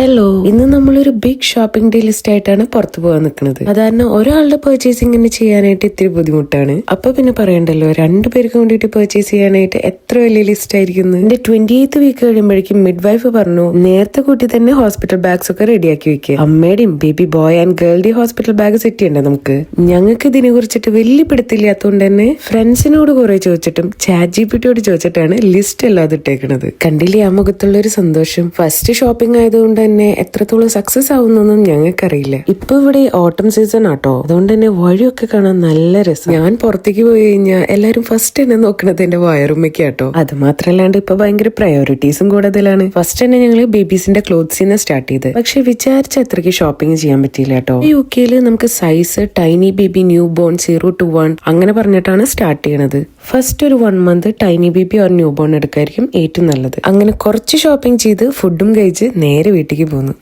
Hello, ഇന്ന് നമ്മളൊരു big shopping day list ആയിട്ടാണ് പുറത്തു പോകാൻ നിൽക്കുന്നത്. സാധാരണ ഒരാളുടെ പർച്ചേസിംഗ് ചെയ്യാനായിട്ട് ഇത്തിരി ബുദ്ധിമുട്ടാണ്. അപ്പൊ പിന്നെ പറയണ്ടല്ലോ, രണ്ടുപേർക്ക് വേണ്ടിയിട്ട് പർച്ചേസ് ചെയ്യാനായിട്ട് എത്ര വലിയ ലിസ്റ്റ് ആയിരിക്കും. എന്റെ 28th വീക്ക് കഴിയുമ്പോഴേക്കും മിഡ് വൈഫ് പറഞ്ഞു, നേരത്തെ കൂട്ടി തന്നെ ഹോസ്പിറ്റൽ ബാഗ്സ് ഒക്കെ റെഡിയാക്കി വെക്കുക. അമ്മയുടെയും ബേബി ബോയ് ആൻഡ് ഗേളുടെയും ഹോസ്പിറ്റൽ ബാഗ് സെറ്റ് ചെയ്യണ്ട നമുക്ക്. ഞങ്ങൾക്ക് ഇതിനെ കുറിച്ചിട്ട് വലിയ പിടുത്തില്ലാത്തതുകൊണ്ട് തന്നെ ഫ്രണ്ട്സിനോട് കുറെ ചോദിച്ചിട്ടും ChatGPT ചോദിച്ചിട്ടാണ് ലിസ്റ്റ് അല്ലാതെ ഇട്ടേക്കുന്നത്. കണ്ടില്ലേ ആ മുഖത്തുള്ള ഒരു സന്തോഷം. ഫസ്റ്റ് ഷോപ്പിംഗ് ആയതുകൊണ്ട് തന്നെ എത്രത്തോളം സക്സസ് ആവുന്നൊന്നും ഞങ്ങൾക്കറിയില്ല. ഇപ്പൊ ഇവിടെ ഓട്ടം സീസൺ ആട്ടോ, അതുകൊണ്ട് തന്നെ വഴിയൊക്കെ കാണാൻ നല്ല രസം. ഞാൻ പുറത്തേക്ക് പോയി കഴിഞ്ഞാൽ എല്ലാരും ഫസ്റ്റ് തന്നെ നോക്കണത് എന്റെ വയറുമ്മയ്ക്കാട്ടോ. അത് മാത്രല്ലാണ്ട് ഇപ്പൊ ഭയങ്കര പ്രയോറിറ്റീസും കൂടുതലാണ്. ഫസ്റ്റ് തന്നെ ഞങ്ങള് ബേബീസിന്റെ ക്ലോത്ത്സിന്ന് സ്റ്റാർട്ട് ചെയ്ത്, പക്ഷെ വിചാരിച്ച അത്രയ്ക്ക് ഷോപ്പിംഗ് ചെയ്യാൻ പറ്റിയില്ല കേട്ടോ. UK നമുക്ക് size tiny baby, new born, 0 to 1 അങ്ങനെ പറഞ്ഞിട്ടാണ് സ്റ്റാർട്ട് ചെയ്യണത്. ഫസ്റ്റ് ഒരു 1 month tiny baby or newborn എടുക്കായിരിക്കും ഏറ്റവും നല്ലത്. അങ്ങനെ കുറച്ച് ഷോപ്പിംഗ് ചെയ്ത് ഫുഡും കഴിച്ച് നേരെ വീട്ടിലേക്ക് പോന്നു.